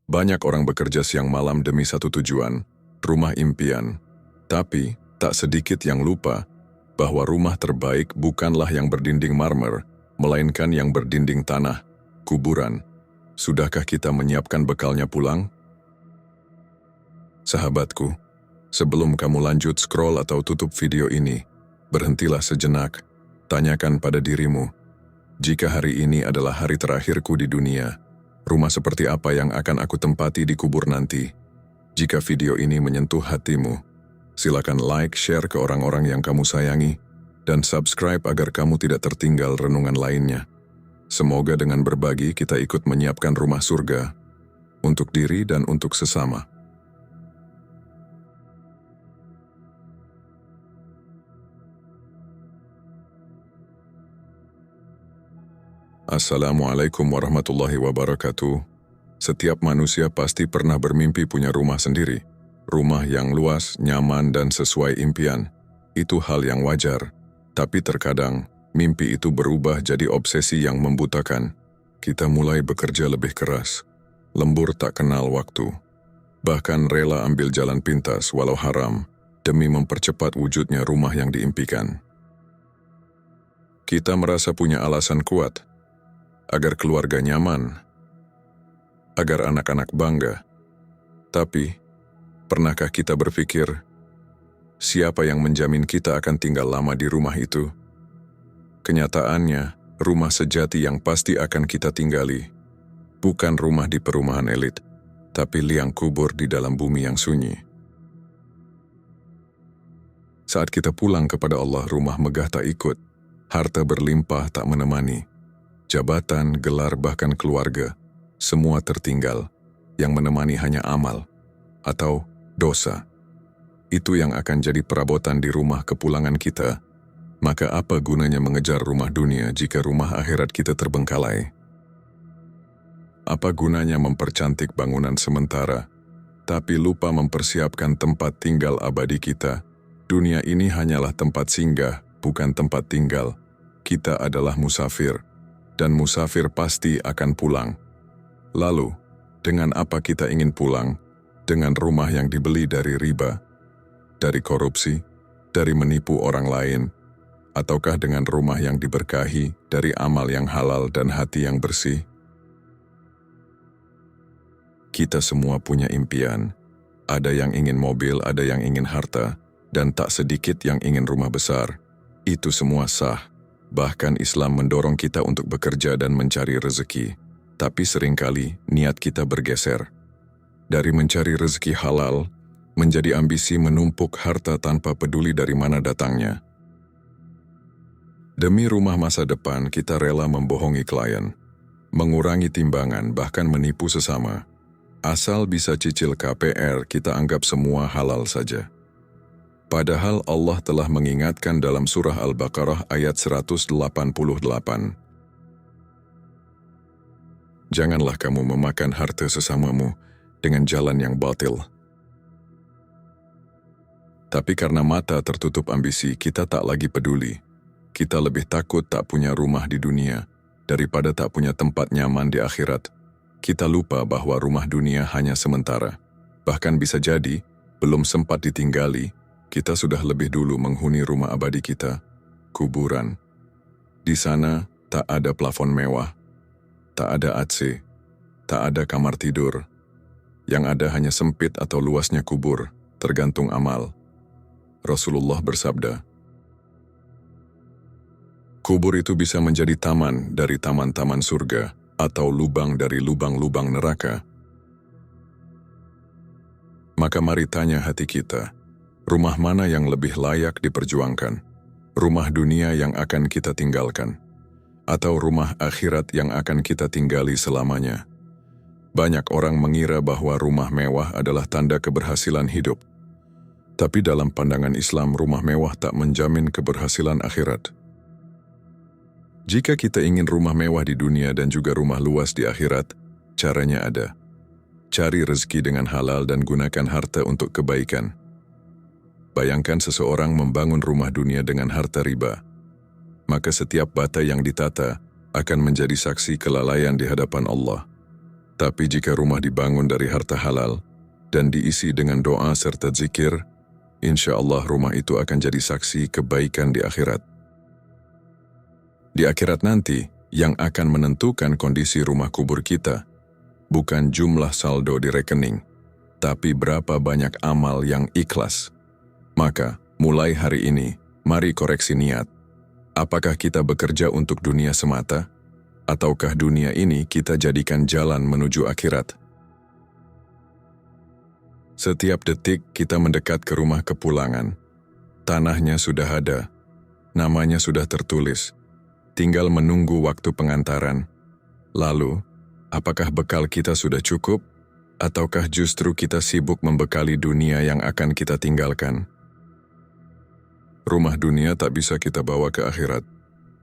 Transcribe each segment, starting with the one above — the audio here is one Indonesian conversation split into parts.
Banyak orang bekerja siang malam demi satu tujuan, rumah impian. Tapi, tak sedikit yang lupa bahwa rumah terbaik bukanlah yang berdinding marmer, melainkan yang berdinding tanah, kuburan. Sudahkah kita menyiapkan bekalnya pulang? Sahabatku, sebelum kamu lanjut scroll atau tutup video ini, berhentilah sejenak, tanyakan pada dirimu, jika hari ini adalah hari terakhirku di dunia, rumah seperti apa yang akan aku tempati di kubur nanti? Jika video ini menyentuh hatimu, silakan like, share ke orang-orang yang kamu sayangi, dan subscribe agar kamu tidak tertinggal renungan lainnya. Semoga dengan berbagi kita ikut menyiapkan rumah surga untuk diri dan untuk sesama. Assalamualaikum warahmatullahi wabarakatuh. Setiap manusia pasti pernah bermimpi punya rumah sendiri. Rumah yang luas, nyaman, dan sesuai impian. Itu hal yang wajar. Tapi terkadang, mimpi itu berubah jadi obsesi yang membutakan. Kita mulai bekerja lebih keras. Lembur tak kenal waktu. Bahkan rela ambil jalan pintas walau haram, demi mempercepat wujudnya rumah yang diimpikan. Kita merasa punya alasan kuat, agar keluarga nyaman, agar anak-anak bangga. Tapi, pernahkah kita berpikir, siapa yang menjamin kita akan tinggal lama di rumah itu? Kenyataannya, rumah sejati yang pasti akan kita tinggali, bukan rumah di perumahan elit, tapi liang kubur di dalam bumi yang sunyi. Saat kita pulang kepada Allah, rumah megah tak ikut, harta berlimpah tak menemani, jabatan, gelar, bahkan keluarga, semua tertinggal. Yang menemani hanya amal atau dosa. Itu yang akan jadi perabotan di rumah kepulangan kita. Maka apa gunanya mengejar rumah dunia jika rumah akhirat kita terbengkalai? Apa gunanya mempercantik bangunan sementara, tapi lupa mempersiapkan tempat tinggal abadi kita? Dunia ini hanyalah tempat singgah, bukan tempat tinggal. Kita adalah musafir. Dan musafir pasti akan pulang. Lalu, dengan apa kita ingin pulang? Dengan rumah yang dibeli dari riba, dari korupsi, dari menipu orang lain, ataukah dengan rumah yang diberkahi dari amal yang halal dan hati yang bersih? Kita semua punya impian. Ada yang ingin mobil, ada yang ingin harta, dan tak sedikit yang ingin rumah besar. Itu semua sah. Bahkan Islam mendorong kita untuk bekerja dan mencari rezeki. Tapi seringkali niat kita bergeser. Dari mencari rezeki halal, menjadi ambisi menumpuk harta tanpa peduli dari mana datangnya. Demi rumah masa depan, kita rela membohongi klien, mengurangi timbangan, bahkan menipu sesama. Asal bisa cicil KPR, kita anggap semua halal saja. Padahal Allah telah mengingatkan dalam surah Al-Baqarah ayat 188. Janganlah kamu memakan harta sesamamu dengan jalan yang batil. Tapi karena mata tertutup ambisi, kita tak lagi peduli. Kita lebih takut tak punya rumah di dunia daripada tak punya tempat nyaman di akhirat. Kita lupa bahwa rumah dunia hanya sementara. Bahkan bisa jadi, belum sempat ditinggali, kita sudah lebih dulu menghuni rumah abadi kita, kuburan. Di sana tak ada plafon mewah, tak ada AC, tak ada kamar tidur. Yang ada hanya sempit atau luasnya kubur, tergantung amal. Rasulullah bersabda, kubur itu bisa menjadi taman dari taman-taman surga, atau lubang dari lubang-lubang neraka. Maka mari tanya hati kita, rumah mana yang lebih layak diperjuangkan? Rumah dunia yang akan kita tinggalkan? Atau rumah akhirat yang akan kita tinggali selamanya? Banyak orang mengira bahwa rumah mewah adalah tanda keberhasilan hidup. Tapi dalam pandangan Islam, rumah mewah tak menjamin keberhasilan akhirat. Jika kita ingin rumah mewah di dunia dan juga rumah luas di akhirat, caranya ada. Cari rezeki dengan halal dan gunakan harta untuk kebaikan. Bayangkan seseorang membangun rumah dunia dengan harta riba. Maka setiap bata yang ditata akan menjadi saksi kelalaian di hadapan Allah. Tapi jika rumah dibangun dari harta halal dan diisi dengan doa serta zikir, insya Allah rumah itu akan jadi saksi kebaikan di akhirat. Di akhirat nanti, yang akan menentukan kondisi rumah kubur kita, bukan jumlah saldo di rekening, tapi berapa banyak amal yang ikhlas. Maka, mulai hari ini, mari koreksi niat. Apakah kita bekerja untuk dunia semata? Ataukah dunia ini kita jadikan jalan menuju akhirat? Setiap detik kita mendekat ke rumah kepulangan. Tanahnya sudah ada, namanya sudah tertulis. Tinggal menunggu waktu pengantaran. Lalu, apakah bekal kita sudah cukup? Ataukah justru kita sibuk membekali dunia yang akan kita tinggalkan? Rumah dunia tak bisa kita bawa ke akhirat.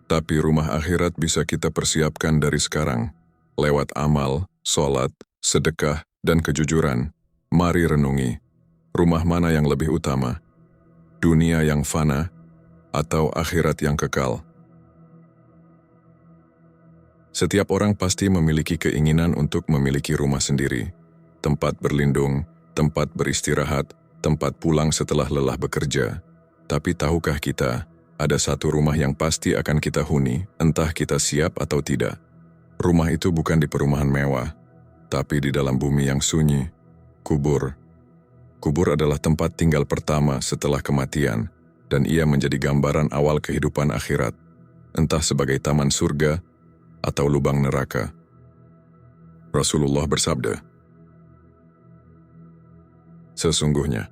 Tapi rumah akhirat bisa kita persiapkan dari sekarang. Lewat amal, sholat, sedekah, dan kejujuran. Mari renungi, rumah mana yang lebih utama? Dunia yang fana, atau akhirat yang kekal? Setiap orang pasti memiliki keinginan untuk memiliki rumah sendiri. Tempat berlindung, tempat beristirahat, tempat pulang setelah lelah bekerja. Tapi tahukah kita, ada satu rumah yang pasti akan kita huni, entah kita siap atau tidak. Rumah itu bukan di perumahan mewah, tapi di dalam bumi yang sunyi, kubur. Kubur adalah tempat tinggal pertama setelah kematian, dan ia menjadi gambaran awal kehidupan akhirat, entah sebagai taman surga atau lubang neraka. Rasulullah bersabda, sesungguhnya,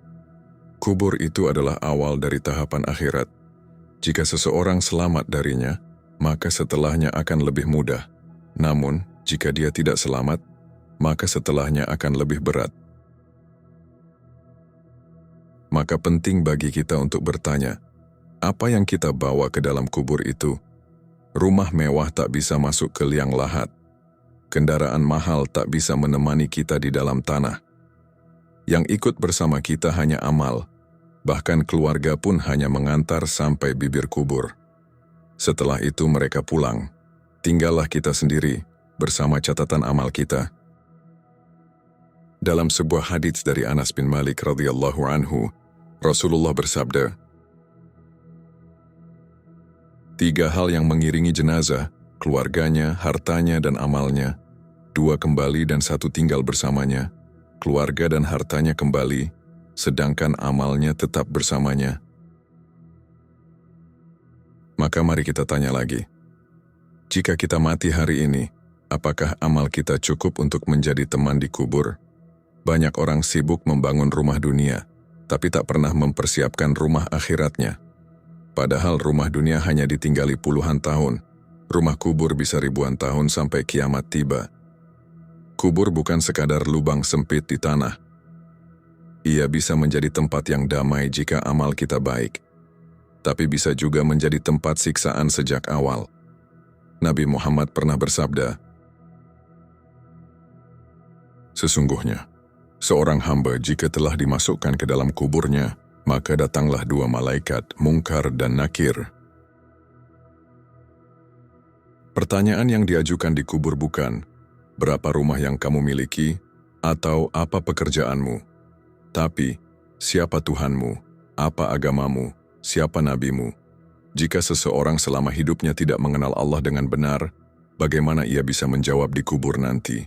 kubur itu adalah awal dari tahapan akhirat. Jika seseorang selamat darinya, maka setelahnya akan lebih mudah. Namun, jika dia tidak selamat, maka setelahnya akan lebih berat. Maka penting bagi kita untuk bertanya, apa yang kita bawa ke dalam kubur itu? Rumah mewah tak bisa masuk ke liang lahat. Kendaraan mahal tak bisa menemani kita di dalam tanah. Yang ikut bersama kita hanya amal. Bahkan keluarga pun hanya mengantar sampai bibir kubur. Setelah itu mereka pulang. Tinggallah kita sendiri bersama catatan amal kita. Dalam sebuah hadits dari Anas bin Malik radhiyallahu anhu, Rasulullah bersabda, 3 hal yang mengiringi jenazah, keluarganya, hartanya, dan amalnya. 2 kembali dan 1 tinggal bersamanya. Keluarga dan hartanya kembali, sedangkan amalnya tetap bersamanya. Maka mari kita tanya lagi. Jika kita mati hari ini, apakah amal kita cukup untuk menjadi teman di kubur? Banyak orang sibuk membangun rumah dunia, tapi tak pernah mempersiapkan rumah akhiratnya. Padahal rumah dunia hanya ditinggali puluhan tahun, rumah kubur bisa ribuan tahun sampai kiamat tiba. Kubur bukan sekadar lubang sempit di tanah. Ia bisa menjadi tempat yang damai jika amal kita baik, tapi bisa juga menjadi tempat siksaan sejak awal. Nabi Muhammad pernah bersabda, sesungguhnya, seorang hamba jika telah dimasukkan ke dalam kuburnya, maka datanglah 2 malaikat, Mungkar dan Nakir. Pertanyaan yang diajukan di kubur bukan, berapa rumah yang kamu miliki, atau apa pekerjaanmu, tapi siapa Tuhanmu, apa agamamu, siapa nabimu. Jika seseorang selama hidupnya tidak mengenal Allah dengan benar, bagaimana ia bisa menjawab di kubur nanti?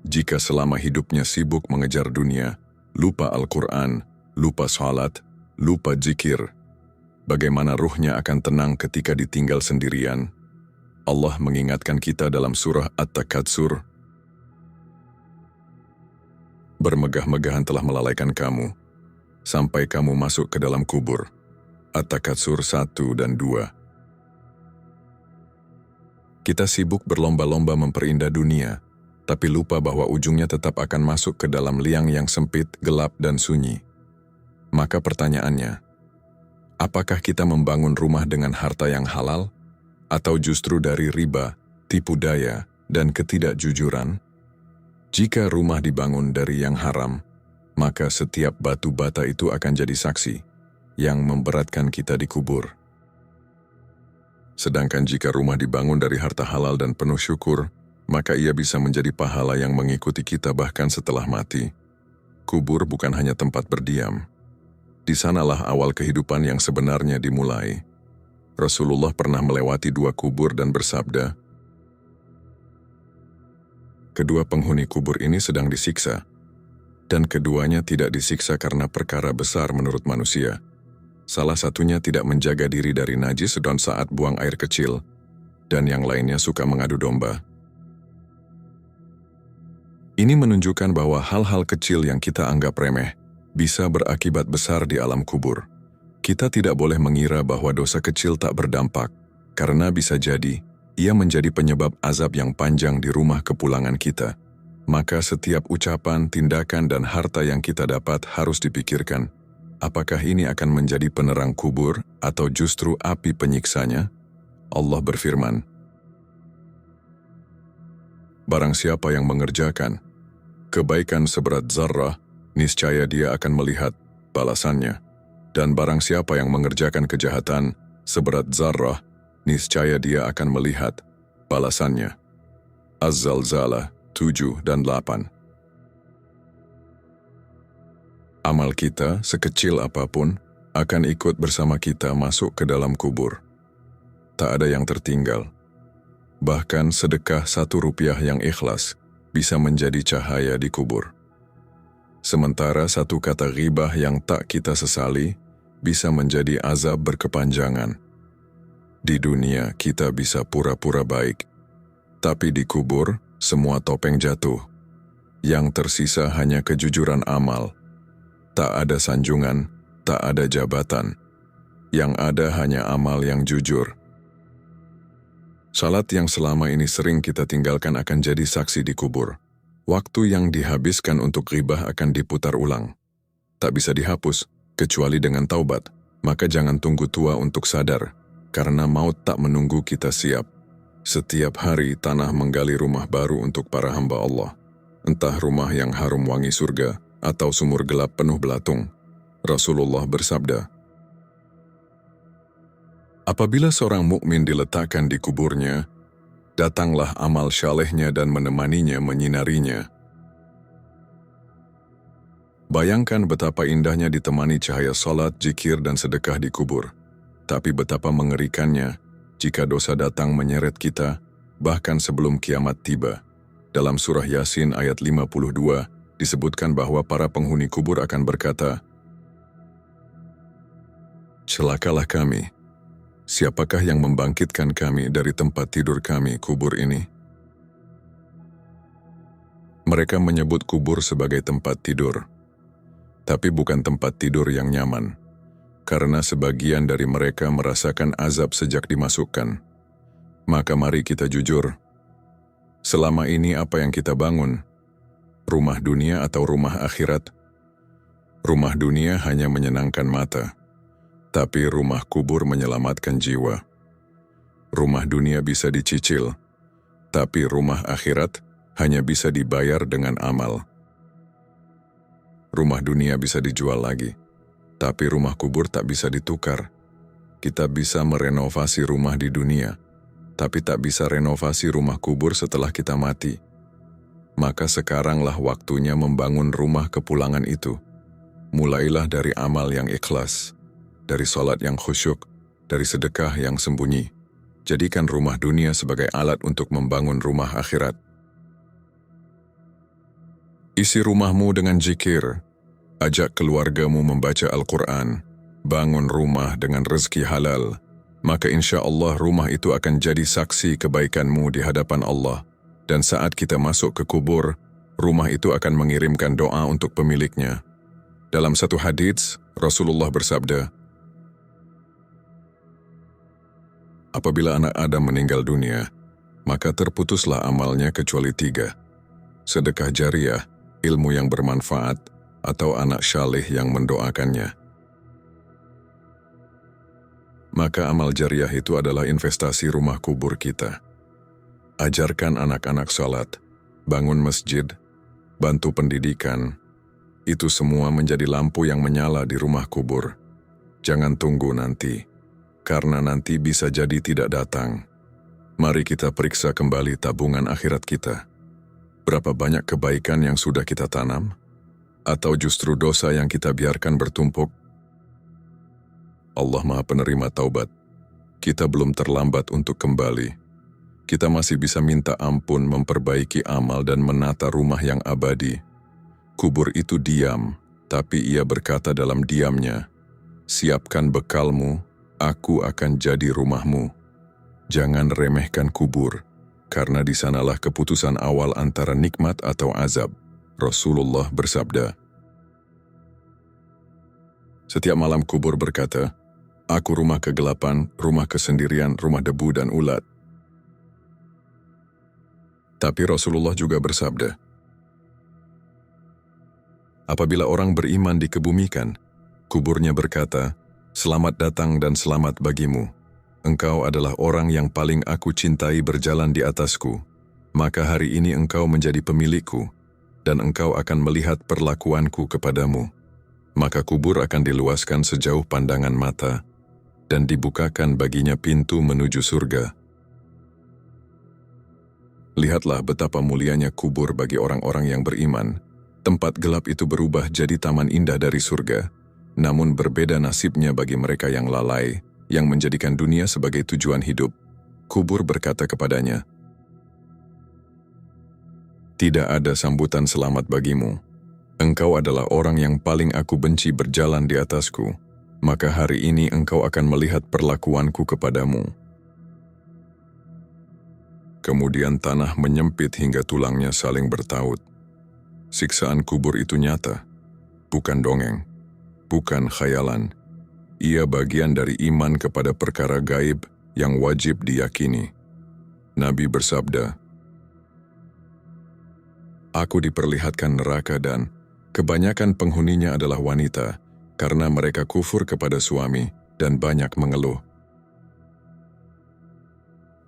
Jika selama hidupnya sibuk mengejar dunia, lupa Al-Quran, lupa salat, lupa zikir, bagaimana ruhnya akan tenang ketika ditinggal sendirian? Allah mengingatkan kita dalam surah At-Takatsur, bermegah-megahan telah melalaikan kamu, sampai kamu masuk ke dalam kubur. At-Takatsur 1 dan 2. Kita sibuk berlomba-lomba memperindah dunia, tapi lupa bahwa ujungnya tetap akan masuk ke dalam liang yang sempit, gelap, dan sunyi. Maka pertanyaannya, apakah kita membangun rumah dengan harta yang halal, atau justru dari riba, tipu daya, dan ketidakjujuran? Jika rumah dibangun dari yang haram, maka setiap batu bata itu akan jadi saksi yang memberatkan kita di kubur. Sedangkan jika rumah dibangun dari harta halal dan penuh syukur, maka ia bisa menjadi pahala yang mengikuti kita bahkan setelah mati. Kubur bukan hanya tempat berdiam. Di sanalah awal kehidupan yang sebenarnya dimulai. Rasulullah pernah melewati 2 kubur dan bersabda, "Kedua penghuni kubur ini sedang disiksa, dan keduanya tidak disiksa karena perkara besar menurut manusia. Salah satunya tidak menjaga diri dari najis dan saat buang air kecil, dan yang lainnya suka mengadu domba." Ini menunjukkan bahwa hal-hal kecil yang kita anggap remeh bisa berakibat besar di alam kubur. Kita tidak boleh mengira bahwa dosa kecil tak berdampak, karena bisa jadi ia menjadi penyebab azab yang panjang di rumah kepulangan kita. Maka setiap ucapan, tindakan, dan harta yang kita dapat harus dipikirkan. Apakah ini akan menjadi penerang kubur atau justru api penyiksanya? Allah berfirman, "Barang siapa yang mengerjakan kebaikan seberat zarrah, niscaya dia akan melihat balasannya. Dan barang siapa yang mengerjakan kejahatan seberat zarrah, niscaya dia akan melihat balasannya." Az-Zalzalah 7 dan 8. Amal kita, sekecil apapun, akan ikut bersama kita masuk ke dalam kubur. Tak ada yang tertinggal. Bahkan sedekah 1 rupiah yang ikhlas bisa menjadi cahaya di kubur. Sementara 1 kata ghibah yang tak kita sesali bisa menjadi azab berkepanjangan. Di dunia kita bisa pura-pura baik, tapi di kubur semua topeng jatuh. Yang tersisa hanya kejujuran amal. Tak ada sanjungan, tak ada jabatan. Yang ada hanya amal yang jujur. Salat yang selama ini sering kita tinggalkan akan jadi saksi di kubur. Waktu yang dihabiskan untuk ghibah akan diputar ulang. Tak bisa dihapus, kecuali dengan taubat. Maka jangan tunggu tua untuk sadar, karena maut tak menunggu kita siap. Setiap hari tanah menggali rumah baru untuk para hamba Allah. Entah rumah yang harum wangi surga, atau sumur gelap penuh belatung. Rasulullah bersabda, "Apabila seorang mukmin diletakkan di kuburnya, datanglah amal syalehnya dan menemaninya menyinarinya." Bayangkan betapa indahnya ditemani cahaya salat, zikir, dan sedekah di kubur. Tapi betapa mengerikannya jika dosa datang menyeret kita, bahkan sebelum kiamat tiba. Dalam surah Yasin ayat 52, disebutkan bahwa para penghuni kubur akan berkata, "Celakalah kami. Siapakah yang membangkitkan kami dari tempat tidur kami, kubur ini?" Mereka menyebut kubur sebagai tempat tidur, tapi bukan tempat tidur yang nyaman, karena sebagian dari mereka merasakan azab sejak dimasukkan. Maka mari kita jujur, selama ini apa yang kita bangun? Rumah dunia atau rumah akhirat? Rumah dunia hanya menyenangkan mata, tapi rumah kubur menyelamatkan jiwa. Rumah dunia bisa dicicil, tapi rumah akhirat hanya bisa dibayar dengan amal. Rumah dunia bisa dijual lagi, tapi rumah kubur tak bisa ditukar. Kita bisa merenovasi rumah di dunia, tapi tak bisa renovasi rumah kubur setelah kita mati. Maka sekaranglah waktunya membangun rumah kepulangan itu. Mulailah dari amal yang ikhlas, dari salat yang khusyuk, dari sedekah yang sembunyi. Jadikan rumah dunia sebagai alat untuk membangun rumah akhirat. Isi rumahmu dengan zikir. Ajak keluargamu membaca Al-Quran. Bangun rumah dengan rezeki halal. Maka insya Allah rumah itu akan jadi saksi kebaikanmu di hadapan Allah. Dan saat kita masuk ke kubur, rumah itu akan mengirimkan doa untuk pemiliknya. Dalam satu hadits, Rasulullah bersabda, "Apabila anak Adam meninggal dunia, maka terputuslah amalnya kecuali 3. Sedekah jariah, ilmu yang bermanfaat, atau anak syalih yang mendoakannya." Maka amal jariah itu adalah investasi rumah kubur kita. Ajarkan anak-anak salat, bangun masjid, bantu pendidikan. Itu semua menjadi lampu yang menyala di rumah kubur. Jangan tunggu nanti, karena nanti bisa jadi tidak datang. Mari kita periksa kembali tabungan akhirat kita. Berapa banyak kebaikan yang sudah kita tanam? Atau justru dosa yang kita biarkan bertumpuk? Allah Maha Penerima Taubat. Kita belum terlambat untuk kembali. Kita masih bisa minta ampun, memperbaiki amal dan menata rumah yang abadi. Kubur itu diam, tapi ia berkata dalam diamnya, "Siapkan bekalmu, aku akan jadi rumahmu." Jangan remehkan kubur, karena di sanalah keputusan awal antara nikmat atau azab. Rasulullah bersabda. Setiap malam kubur berkata, "Aku rumah kegelapan, rumah kesendirian, rumah debu dan ulat." Tapi Rasulullah juga bersabda, apabila orang beriman dikebumikan, kuburnya berkata, "Selamat datang dan selamat bagimu. Engkau adalah orang yang paling aku cintai berjalan di atasku. Maka hari ini engkau menjadi pemilikku, dan engkau akan melihat perlakuanku kepadamu." Maka kubur akan diluaskan sejauh pandangan mata, dan dibukakan baginya pintu menuju surga. Lihatlah betapa mulianya kubur bagi orang-orang yang beriman. Tempat gelap itu berubah jadi taman indah dari surga, namun berbeda nasibnya bagi mereka yang lalai, yang menjadikan dunia sebagai tujuan hidup. Kubur berkata kepadanya, "Tidak ada sambutan selamat bagimu. Engkau adalah orang yang paling aku benci berjalan di atasku. Maka hari ini engkau akan melihat perlakuanku kepadamu." Kemudian tanah menyempit hingga tulangnya saling bertaut. Siksaan kubur itu nyata, bukan dongeng, bukan khayalan. Ia bagian dari iman kepada perkara gaib yang wajib diyakini. Nabi bersabda, "Aku diperlihatkan neraka dan kebanyakan penghuninya adalah wanita, karena mereka kufur kepada suami dan banyak mengeluh."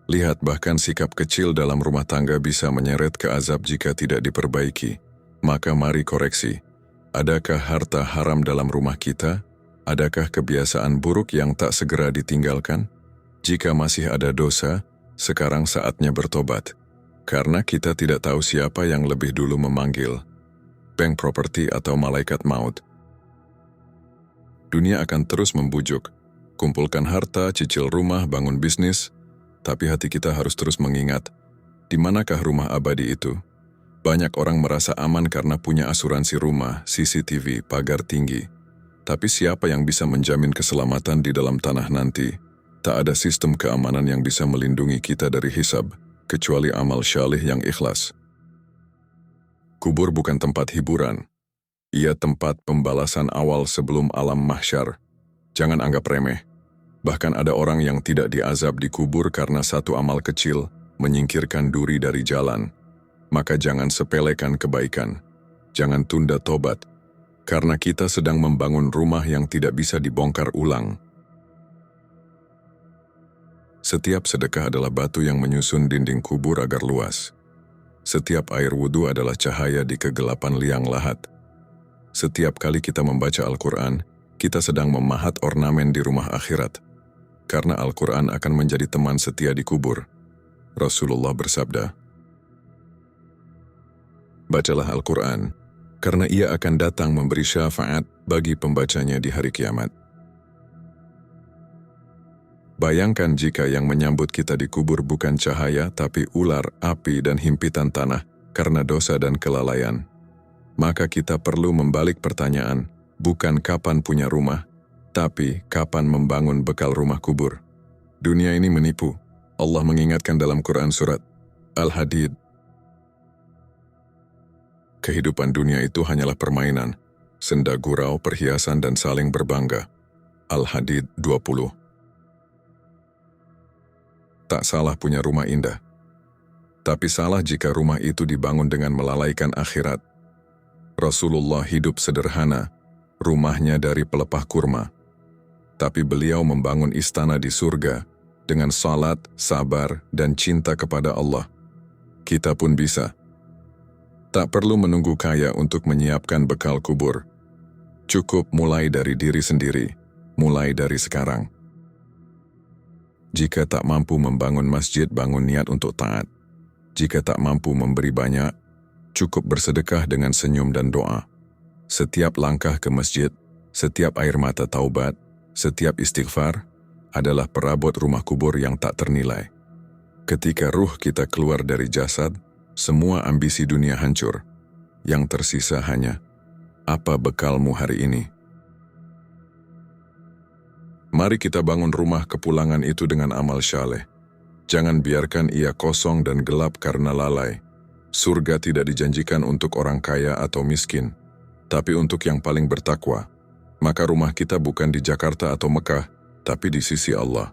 Lihat, bahkan sikap kecil dalam rumah tangga bisa menyeret ke azab jika tidak diperbaiki. Maka mari koreksi. Adakah harta haram dalam rumah kita? Adakah kebiasaan buruk yang tak segera ditinggalkan? Jika masih ada dosa, sekarang saatnya bertobat. Karena kita tidak tahu siapa yang lebih dulu memanggil, bank properti atau malaikat maut. Dunia akan terus membujuk, kumpulkan harta, cicil rumah, bangun bisnis, tapi hati kita harus terus mengingat, di manakah rumah abadi itu? Banyak orang merasa aman karena punya asuransi rumah, CCTV, pagar tinggi. Tapi siapa yang bisa menjamin keselamatan di dalam tanah nanti? Tak ada sistem keamanan yang bisa melindungi kita dari hisab, kecuali amal syalih yang ikhlas. Kubur bukan tempat hiburan. Ia tempat pembalasan awal sebelum alam mahsyar. Jangan anggap remeh. Bahkan ada orang yang tidak diazab di kubur karena satu amal kecil menyingkirkan duri dari jalan. Maka jangan sepelekan kebaikan. Jangan tunda tobat. Karena kita sedang membangun rumah yang tidak bisa dibongkar ulang. Setiap sedekah adalah batu yang menyusun dinding kubur agar luas. Setiap air wudhu adalah cahaya di kegelapan liang lahat. Setiap kali kita membaca Al-Quran, kita sedang memahat ornamen di rumah akhirat. Karena Al-Quran akan menjadi teman setia di kubur. Rasulullah bersabda, "Bacalah Al-Quran, karena ia akan datang memberi syafaat bagi pembacanya di hari kiamat." Bayangkan jika yang menyambut kita di kubur bukan cahaya, tapi ular, api, dan himpitan tanah karena dosa dan kelalaian. Maka kita perlu membalik pertanyaan, bukan kapan punya rumah, tapi kapan membangun bekal rumah kubur. Dunia ini menipu. Allah mengingatkan dalam Quran surat Al-Hadid, kehidupan dunia itu hanyalah permainan, senda gurau, perhiasan, dan saling berbangga. Al-Hadid 20. Tak salah punya rumah indah, tapi salah jika rumah itu dibangun dengan melalaikan akhirat. Rasulullah hidup sederhana, rumahnya dari pelepah kurma. Tapi beliau membangun istana di surga dengan salat, sabar, dan cinta kepada Allah. Kita pun bisa. Tak perlu menunggu kaya untuk menyiapkan bekal kubur. Cukup mulai dari diri sendiri, mulai dari sekarang. Jika tak mampu membangun masjid, bangun niat untuk taat. Jika tak mampu memberi banyak, cukup bersedekah dengan senyum dan doa. Setiap langkah ke masjid, setiap air mata taubat, setiap istighfar adalah perabot rumah kubur yang tak ternilai. Ketika ruh kita keluar dari jasad, semua ambisi dunia hancur. Yang tersisa hanya, apa bekalmu hari ini? Mari kita bangun rumah kepulangan itu dengan amal syaleh. Jangan biarkan ia kosong dan gelap karena lalai. Surga tidak dijanjikan untuk orang kaya atau miskin, tapi untuk yang paling bertakwa. Maka rumah kita bukan di Jakarta atau Mekah, tapi di sisi Allah.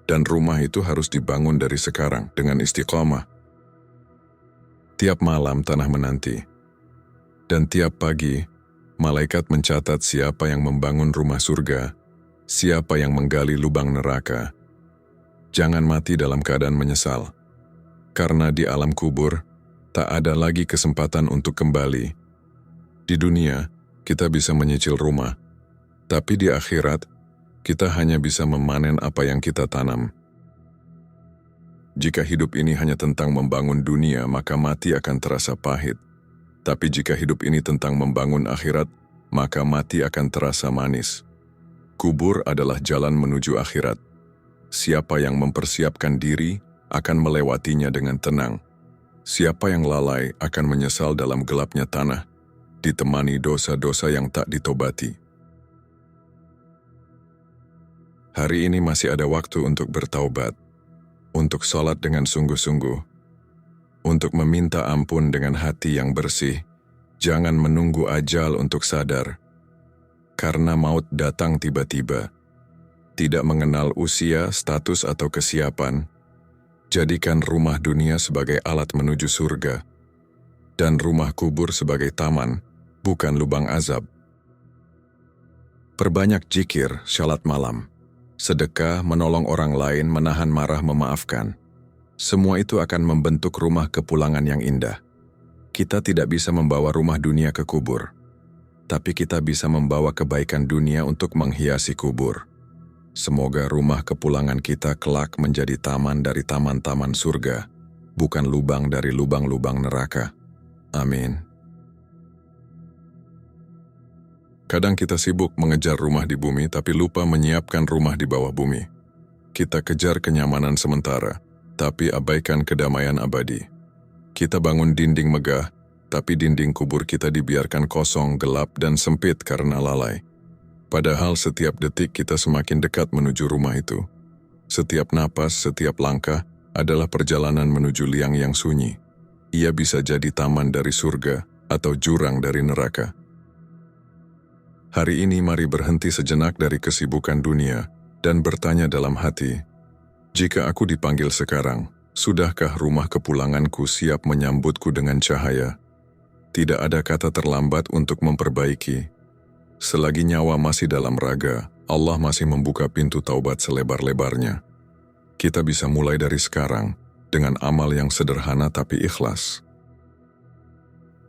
Dan rumah itu harus dibangun dari sekarang dengan istiqamah. Tiap malam tanah menanti. Dan tiap pagi, malaikat mencatat siapa yang membangun rumah surga, siapa yang menggali lubang neraka. Jangan mati dalam keadaan menyesal. Karena di alam kubur, tak ada lagi kesempatan untuk kembali. Di dunia, kita bisa menyicil rumah. Tapi di akhirat, kita hanya bisa memanen apa yang kita tanam. Jika hidup ini hanya tentang membangun dunia, maka mati akan terasa pahit. Tapi jika hidup ini tentang membangun akhirat, maka mati akan terasa manis. Kubur adalah jalan menuju akhirat. Siapa yang mempersiapkan diri akan melewatinya dengan tenang. Siapa yang lalai akan menyesal dalam gelapnya tanah, ditemani dosa-dosa yang tak ditobati. Hari ini masih ada waktu untuk bertaubat, untuk sholat dengan sungguh-sungguh, untuk meminta ampun dengan hati yang bersih. Jangan menunggu ajal untuk sadar, karena maut datang tiba-tiba. Tidak mengenal usia, status, atau kesiapan. Jadikan rumah dunia sebagai alat menuju surga, dan rumah kubur sebagai taman, bukan lubang azab. Perbanyak zikir, salat malam, sedekah, menolong orang lain, menahan marah, memaafkan. Semua itu akan membentuk rumah kepulangan yang indah. Kita tidak bisa membawa rumah dunia ke kubur, tapi kita bisa membawa kebaikan dunia untuk menghiasi kubur. Semoga rumah kepulangan kita kelak menjadi taman dari taman-taman surga, bukan lubang dari lubang-lubang neraka. Amin. Kadang kita sibuk mengejar rumah di bumi, tapi lupa menyiapkan rumah di bawah bumi. Kita kejar kenyamanan sementara, tapi abaikan kedamaian abadi. Kita bangun dinding megah, tapi dinding kubur kita dibiarkan kosong, gelap, dan sempit karena lalai. Padahal setiap detik kita semakin dekat menuju rumah itu. Setiap napas, setiap langkah adalah perjalanan menuju liang yang sunyi. Ia bisa jadi taman dari surga atau jurang dari neraka. Hari ini mari berhenti sejenak dari kesibukan dunia dan bertanya dalam hati, jika aku dipanggil sekarang, sudahkah rumah kepulanganku siap menyambutku dengan cahaya? Tidak ada kata terlambat untuk memperbaiki. Selagi nyawa masih dalam raga, Allah masih membuka pintu taubat selebar-lebarnya. Kita bisa mulai dari sekarang dengan amal yang sederhana tapi ikhlas.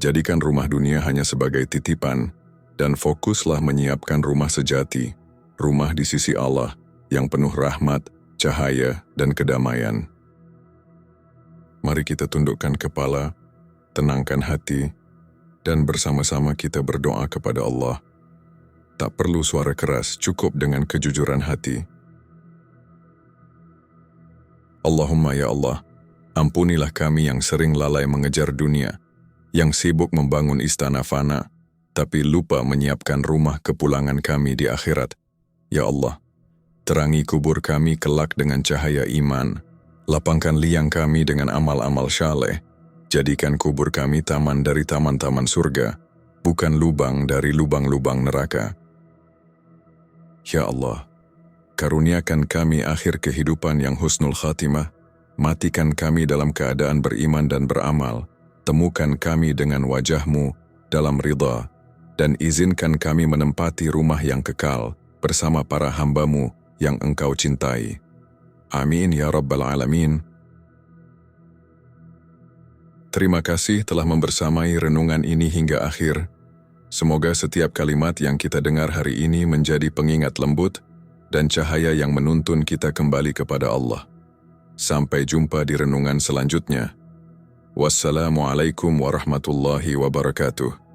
Jadikan rumah dunia hanya sebagai titipan dan fokuslah menyiapkan rumah sejati, rumah di sisi Allah yang penuh rahmat, cahaya, dan kedamaian. Mari kita tundukkan kepala, tenangkan hati, dan bersama-sama kita berdoa kepada Allah. Tak perlu suara keras, cukup dengan kejujuran hati. Allahumma ya Allah, ampunilah kami yang sering lalai mengejar dunia, yang sibuk membangun istana fana, tapi lupa menyiapkan rumah kepulangan kami di akhirat. Ya Allah, terangi kubur kami kelak dengan cahaya iman, lapangkan liang kami dengan amal-amal syaleh, jadikan kubur kami taman dari taman-taman surga, bukan lubang dari lubang-lubang neraka. Ya Allah, karuniakan kami akhir kehidupan yang husnul khatimah, matikan kami dalam keadaan beriman dan beramal, temukan kami dengan wajah-Mu dalam ridha, dan izinkan kami menempati rumah yang kekal bersama para hamba-Mu yang Engkau cintai. Amin ya Rabbal Alamin. Terima kasih telah membersamai renungan ini hingga akhir. Semoga setiap kalimat yang kita dengar hari ini menjadi pengingat lembut dan cahaya yang menuntun kita kembali kepada Allah. Sampai jumpa di renungan selanjutnya. Wassalamualaikum warahmatullahi wabarakatuh.